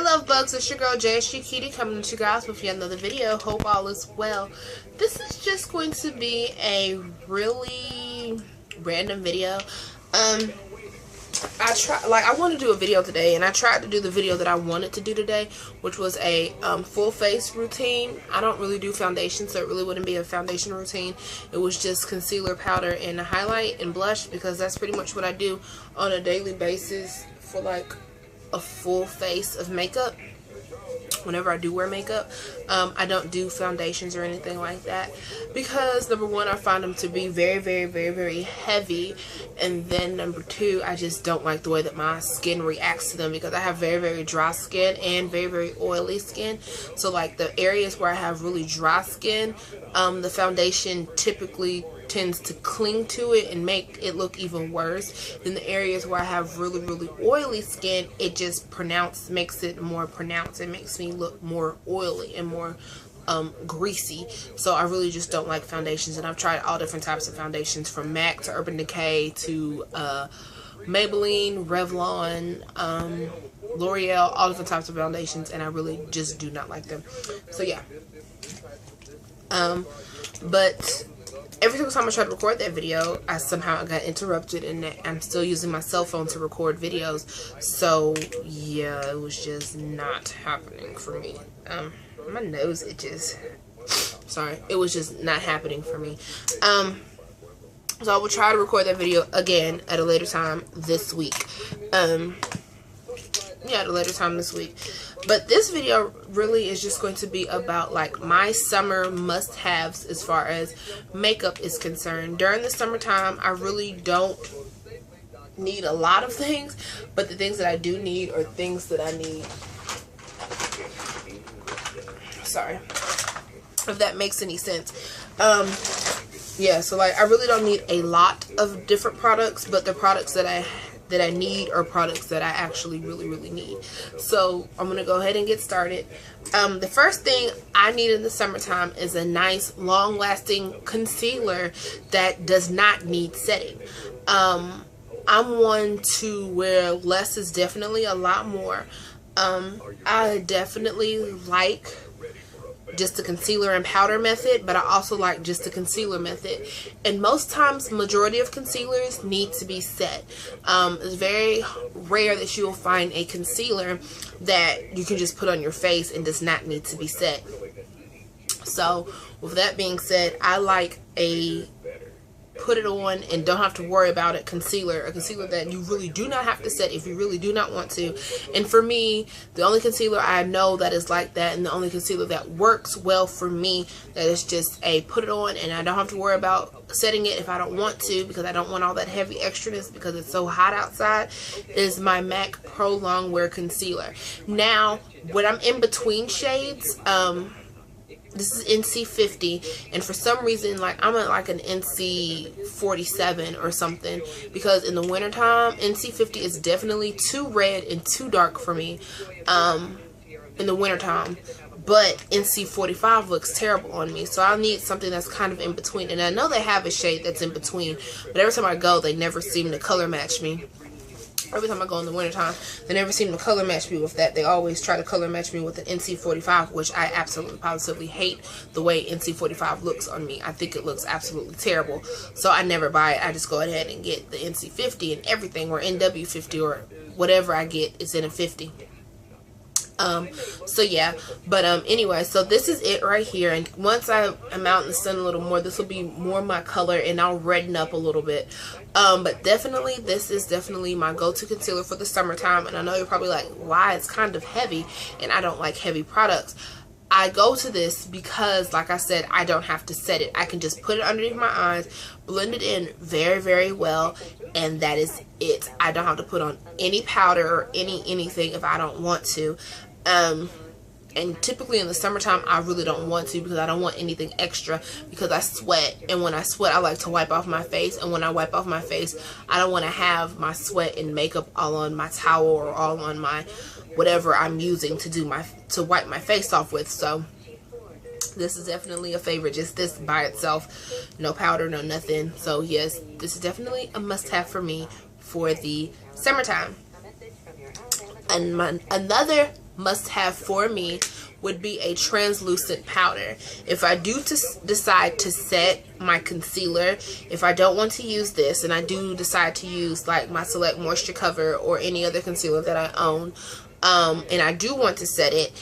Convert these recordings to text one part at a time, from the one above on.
love bugs, it's your girl JSG Kitty coming to you guys with yet another video. Hope all is well. This is just going to be a really random video. I wanted to do a video today, and I tried to do the video that I wanted to do today, which was a full face routine. I don't really do foundation, so it really wouldn't be a foundation routine. It was just concealer, powder, and a highlight and blush, because that's pretty much what I do on a daily basis for like a full face of makeup. Whenever I do wear makeup, I don't do foundations or anything like that, because number one, I find them to be very heavy, and then number two, I just don't like the way that my skin reacts to them, because I have very dry skin and very oily skin. So like the areas where I have really dry skin, the foundation typically tends to cling to it and make it look even worse. In the areas where I have really oily skin, it just makes it more pronounced. It makes me look more oily and more greasy. So I really just don't like foundations, and I've tried all different types of foundations, from MAC to Urban Decay to Maybelline, Revlon, L'Oreal, all different types of foundations, and I really just do not like them. So yeah, but every single time I tried to record that video, I somehow got interrupted, and I'm still using my cell phone to record videos. So yeah, it was just not happening for me. My nose itches. Sorry, it was just not happening for me. So I will try to record that video again at a later time this week. Yeah, at a later time this week. But this video really is just going to be about like my summer must-haves as far as makeup is concerned. During the summertime, I really don't need a lot of things, but the things that I do need are things that I need. Sorry, if that makes any sense. Yeah, so like I really don't need a lot of different products, but the products that I need are products that I actually really need. So I'm gonna go ahead and get started. The first thing I need in the summertime is a nice long-lasting concealer that does not need setting. I'm one to where less is definitely a lot more. I definitely like just the concealer and powder method, but I also like just the concealer method. And most times, majority of concealers need to be set. It's very rare that you will find a concealer that you can just put on your face and does not need to be set. So with that being said, I like a put it on and don't have to worry about it concealer, a concealer that you really do not have to set if you really do not want to. And for me, the only concealer I know that is like that, and the only concealer that works well for me, that is just a put it on and I don't have to worry about setting it if I don't want to, because I don't want all that heavy extraness because it's so hot outside, is my MAC Pro Longwear Concealer. Now, when I'm in between shades, this is NC 50, and for some reason, like, I'm at like an NC 47 or something, because in the wintertime, NC 50 is definitely too red and too dark for me in the wintertime, but NC 45 looks terrible on me, so I need something that's kind of in between. And I know they have a shade that's in between, but every time I go, they never seem to color match me. Every time I go in the wintertime, they never seem to color match me with that. They always try to color match me with an NC 45, which I absolutely positively hate the way NC 45 looks on me. I think it looks absolutely terrible. So I never buy it. I just go ahead and get the NC 50 and everything, or NW 50, or whatever I get is in a 50. So yeah, but anyway, so this is it right here, and once I'm out in the sun a little more, this will be more my color, and I'll redden up a little bit. But definitely, this is definitely my go-to concealer for the summertime. And I know you're probably like, why? It's kind of heavy, and I don't like heavy products. I go to this because, like I said, I don't have to set it. I can just put it underneath my eyes, blend it in very well, and that is it. I don't have to put on any powder or anything if I don't want to. And typically in the summertime, I really don't want to, because I don't want anything extra, because I sweat, and when I sweat, I like to wipe off my face, and when I wipe off my face, I don't want to have my sweat and makeup all on my towel or all on my whatever I'm using to wipe my face off with. So this is definitely a favorite, just this by itself, no powder, no nothing. So yes, this is definitely a must-have for me for the summertime. And another must have for me would be a translucent powder. If I do decide to set my concealer, if I don't want to use this and I do decide to use like my Select Moisture Cover or any other concealer that I own, and I do want to set it,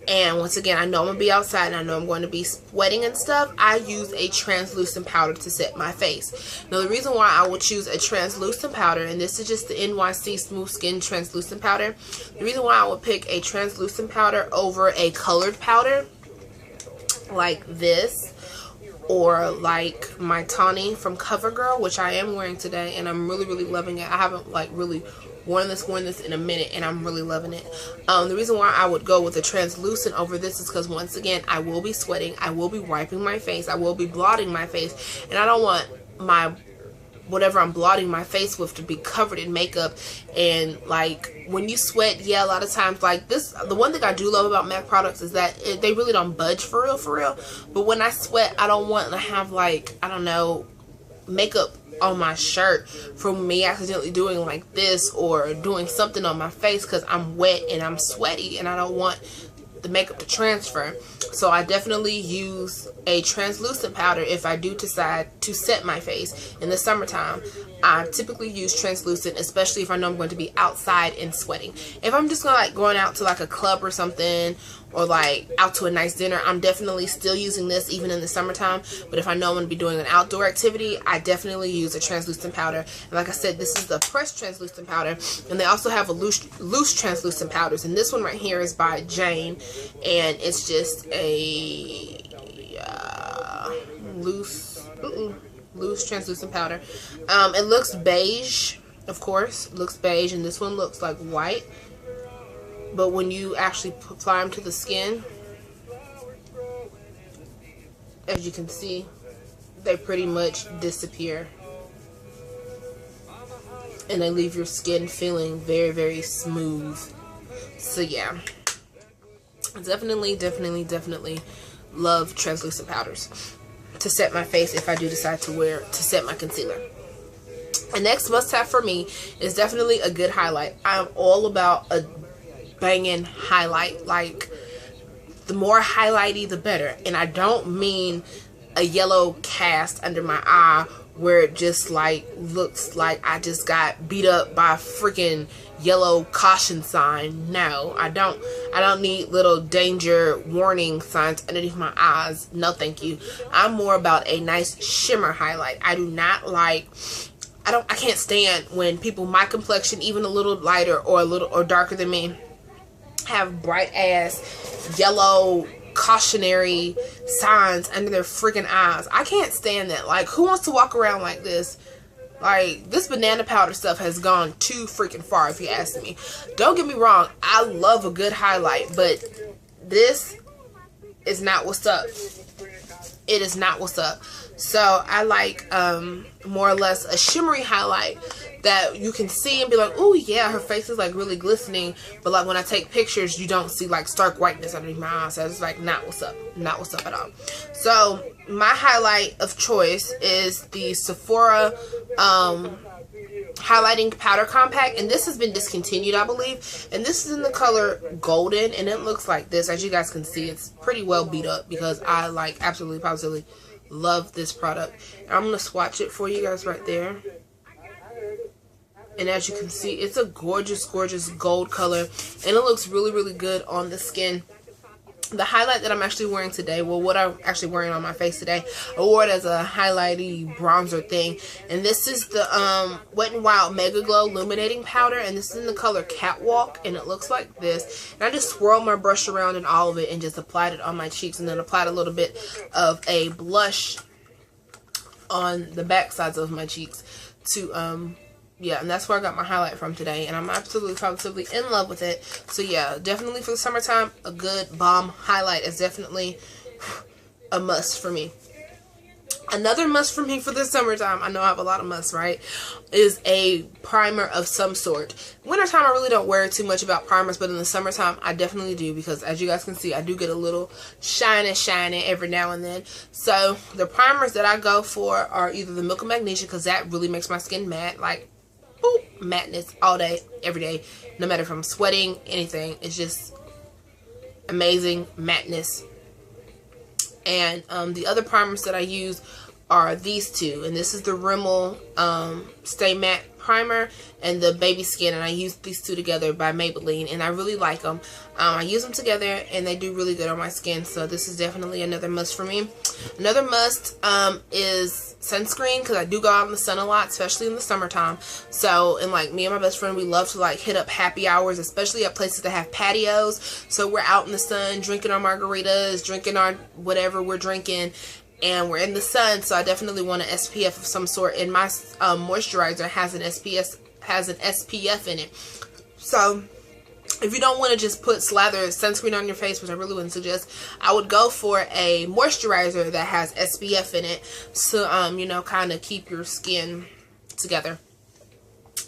and once again I know I'm gonna be outside and I know I'm going to be sweating and stuff, I use a translucent powder to set my face. Now the reason why I would choose a translucent powder, and this is just the NYC Smooth Skin translucent powder, the reason why I would pick a translucent powder over a colored powder like this, or like my Tawny from CoverGirl, which I am wearing today and I'm really loving it. I haven't like really worn this in a minute and I'm really loving it. The reason why I would go with a translucent over this is because, once again, I will be sweating, I will be wiping my face, I will be blotting my face, and I don't want my whatever I'm blotting my face with to be covered in makeup. And like when you sweat, yeah, a lot of times like this, the one thing I do love about MAC products is that they really don't budge for real. But when I sweat, I don't want to have like, I don't know, makeup on my shirt from me accidentally doing like this or doing something on my face because I'm wet and I'm sweaty and I don't want the makeup to transfer. So I definitely use a translucent powder if I do decide to set my face in the summertime. I typically use translucent, especially if I know I'm going to be outside and sweating. If I'm just going out to like a club or something, or like out to a nice dinner, I'm definitely still using this even in the summertime. But if I know I'm going to be doing an outdoor activity, I definitely use a translucent powder. And like I said, this is the pressed translucent powder, and they also have a loose translucent powders, and this one right here is by Jane, and it's just a loose translucent powder. It looks beige, of course, it looks beige, and this one looks like white. But when you actually apply them to the skin, as you can see, they pretty much disappear. And they leave your skin feeling very smooth. So yeah, definitely love translucent powders to set my face if I do decide to set my concealer. The next must-have for me is definitely a good highlight. I'm all about a banging highlight. Like, the more highlighty the better. And I don't mean a yellow cast under my eye where it just like looks like I just got beat up by a freaking yellow caution sign. No, I don't need little danger warning signs underneath my eyes. No thank you. I'm more about a nice shimmer highlight. I do not like, I can't stand when people my complexion, even a little lighter or darker than me, have bright ass yellow cautionary signs under their freaking eyes. I can't stand that. Like, who wants to walk around like this? Like, this banana powder stuff has gone too freaking far, if you ask me. Don't get me wrong, I love a good highlight, but this is not what's up. It is not what's up. So I like more or less a shimmery highlight that you can see and be like, oh yeah, her face is like really glistening, but like when I take pictures you don't see like stark whiteness underneath my eyes. So it's like not what's up. Not what's up at all. So my highlight of choice is the Sephora highlighting powder compact, and this has been discontinued, I believe, and this is in the color golden, and it looks like this. As you guys can see, it's pretty well beat up because I like absolutely positively love this product. And I'm gonna swatch it for you guys right there, and as you can see, it's a gorgeous gold color, and it looks really good on the skin. The highlight that I'm actually wearing today, well, what I'm actually wearing on my face today, I wore it as a highlighty bronzer thing, and this is the Wet n Wild Mega Glow Illuminating Powder, and this is in the color Catwalk, and it looks like this. And I just swirled my brush around in all of it and just applied it on my cheeks, and then applied a little bit of a blush on the back sides of my cheeks to yeah, and that's where I got my highlight from today, and I'm absolutely positively in love with it. So yeah, definitely for the summertime, a good bomb highlight is definitely a must for me. Another must for me for the summertime, I know I have a lot of musts, right, is a primer of some sort. Wintertime, I really don't worry too much about primers, but in the summertime, I definitely do, because as you guys can see, I do get a little shiny every now and then. So the primers that I go for are either the Milk of Magnesia, because that really makes my skin matte. Like, boop, mattness all day, every day, no matter if I'm sweating, anything. It's just amazing mattness. And the other primers that I use are these two, and this is the Rimmel Stay Matte Primer and the Baby Skin, and I use these two together by Maybelline, and I really like them. I use them together and they do really good on my skin, so this is definitely another must for me. Another must is sunscreen, because I do go out in the sun a lot, especially in the summertime. So, and like me and my best friend, we love to like hit up happy hours, especially at places that have patios. So we're out in the sun drinking our margaritas, drinking our whatever we're drinking, and we're in the sun. So I definitely want an SPF of some sort, and my moisturizer has an SPF in it. So if you don't want to just slather sunscreen on your face, which I really wouldn't suggest, I would go for a moisturizer that has SPF in it, so you know, kind of keep your skin together.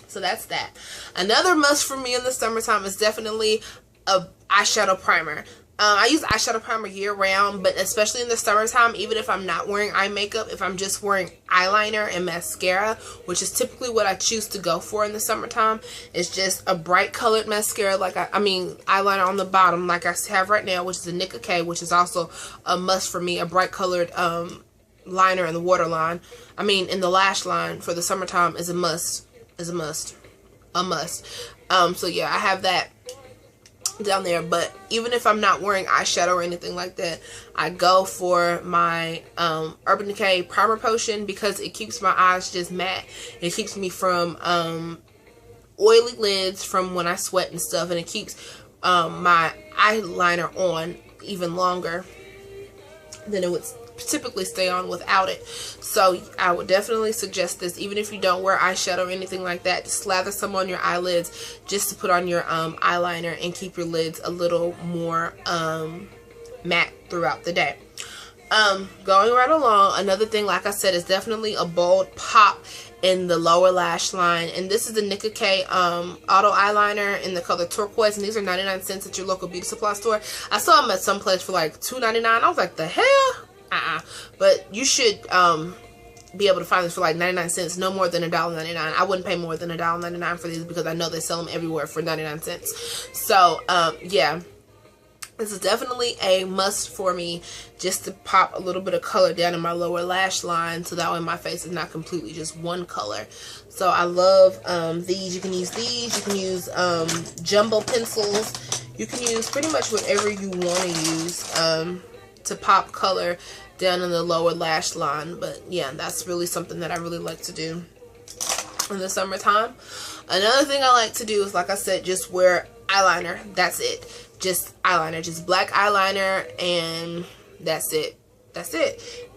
So that's that. Another must for me in the summertime is definitely a eyeshadow primer. I use eyeshadow primer year round, but especially in the summertime, even if I'm not wearing eye makeup, if I'm just wearing eyeliner and mascara, which is typically what I choose to go for in the summertime, it's just a bright colored mascara, like I mean eyeliner on the bottom, like I have right now, which is a Nicka K, which is also a must for me, a bright colored liner in the waterline. I mean, in the lash line for the summertime is a must. So yeah, I have that down there. But even if I'm not wearing eyeshadow or anything like that, I go for my Urban Decay Primer Potion, because it keeps my eyes just matte. It keeps me from oily lids from when I sweat and stuff, and it keeps my eyeliner on even longer than it would typically stay on without it. So I would definitely suggest this, even if you don't wear eyeshadow or anything like that. Just slather some on your eyelids just to put on your eyeliner and keep your lids a little more matte throughout the day. Going right along, another thing, like I said, is definitely a bold pop in the lower lash line, and this is the Nicka K auto eyeliner in the color turquoise, and these are 99 cents at your local beauty supply store. I saw them at some place for like $2.99. I was like, the hell? But you should be able to find this for like 99 cents, no more than $1.99. I wouldn't pay more than $1.99 for these, because I know they sell them everywhere for 99 cents. So yeah, this is definitely a must for me, just to pop a little bit of color down in my lower lash line, so that way my face is not completely just one color. So I love these. You can use these, you can use jumbo pencils, you can use pretty much whatever you want to use to pop color down in the lower lash line. But yeah, that's really something that I really like to do in the summertime. Another thing I like to do is, like I said, just wear eyeliner. That's it. Just eyeliner, just black eyeliner, and that's it.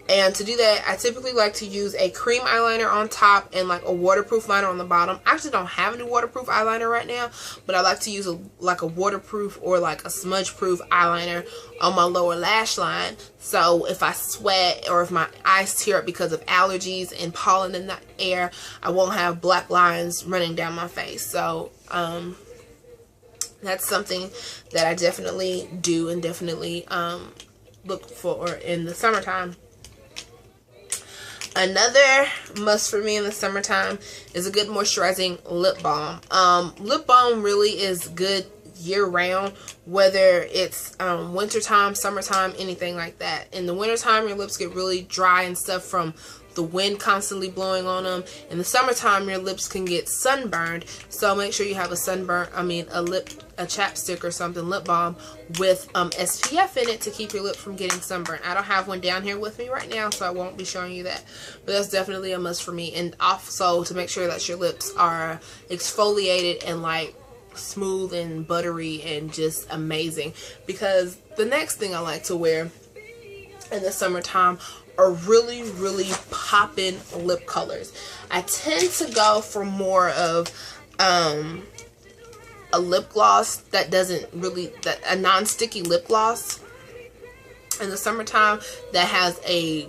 And to do that, I typically like to use a cream eyeliner on top and like a waterproof liner on the bottom. I actually don't have any waterproof eyeliner right now, but I like to use like a waterproof or like a smudge proof eyeliner on my lower lash line. So if I sweat or if my eyes tear up because of allergies and pollen in the air, I won't have black lines running down my face. So that's something that I definitely do and definitely look for in the summertime. Another must for me in the summertime is a good moisturizing lip balm. Lip balm really is good year round, whether it's wintertime, summertime, anything like that. In the wintertime, your lips get really dry and stuff from the wind constantly blowing on them. In the summertime, your lips can get sunburned, so make sure you have a chapstick or something, lip balm with SPF in it to keep your lip from getting sunburned. I don't have one down here with me right now, so I won't be showing you that, but that's definitely a must for me. And also to make sure that your lips are exfoliated and like smooth and buttery and just amazing, because the next thing I like to wear in the summertime are really, really popping lip colors. I tend to go for more of a lip gloss that a non-sticky lip gloss in the summertime that has a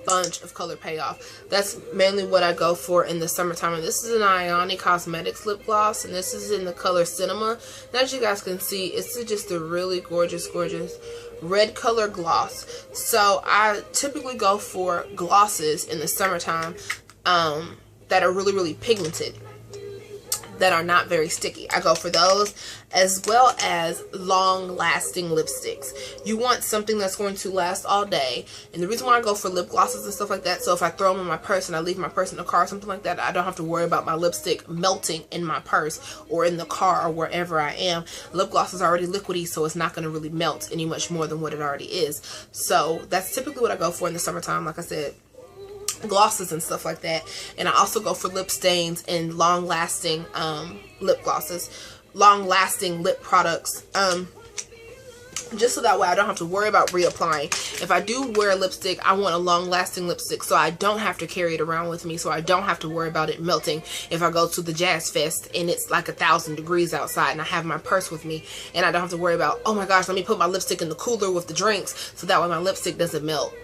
bunch of color payoff. That's mainly what I go for in the summertime. And this is an Ioni Cosmetics lip gloss, and this is in the color Cinema. And as you guys can see, it's just a really gorgeous red color gloss. So I typically go for glosses in the summertime that are really, really pigmented. that are not very sticky. I go for those, as well as long-lasting lipsticks. You want something that's going to last all day. And the reason why I go for lip glosses and stuff like that, so if I throw them in my purse and I leave my purse in the car or something like that, I don't have to worry about my lipstick melting in my purse or in the car or wherever I am. Lip gloss is already liquidy, so it's not going to really melt any much more than what it already is. So that's typically what I go for in the summertime. Like I said, glosses and stuff like that. And I also go for lip stains and long-lasting lip glosses, long-lasting lip products, just so that way I don't have to worry about reapplying. If I do wear a lipstick, I want a long-lasting lipstick so I don't have to carry it around with me, so I don't have to worry about it melting if I go to the Jazz Fest and it's like 1,000 degrees outside and I have my purse with me, and I don't have to worry about, oh my gosh, let me put my lipstick in the cooler with the drinks so that way my lipstick doesn't melt.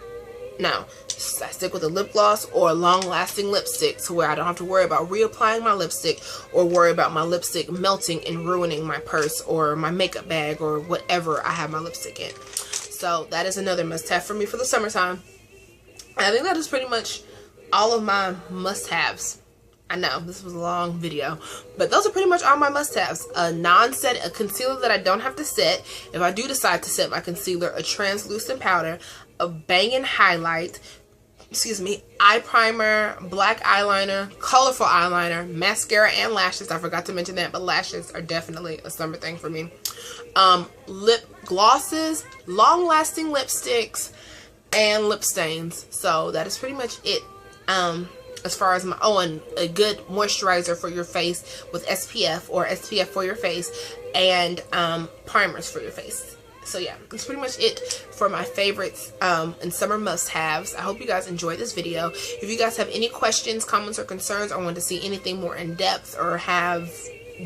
No, I stick with a lip gloss or a long-lasting lipstick to where I don't have to worry about reapplying my lipstick or worry about my lipstick melting and ruining my purse or my makeup bag or whatever I have my lipstick in. So that is another must-have for me for the summertime. And I think that is pretty much all of my must-haves. I know this was a long video, but those are pretty much all my must-haves. A concealer that I don't have to set. If I do decide to set my concealer, a translucent powder, a banging highlight, eye primer, black eyeliner, colorful eyeliner, mascara, and lashes. I forgot to mention that, but lashes are definitely a summer thing for me. Lip glosses, long-lasting lipsticks, and lip stains. So that is pretty much it. As far as my, and a good moisturizer for your face with SPF or SPF for your face, and primers for your face. So yeah, that's pretty much it for my favorites and summer must-haves. I hope you guys enjoyed this video. If you guys have any questions, comments, or concerns, or want to see anything more in depth, or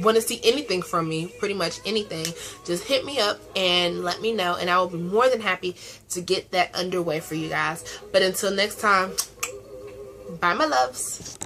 want to see anything from me, pretty much anything, just hit me up and let me know, and I will be more than happy to get that underway for you guys. But until next time, bye my loves.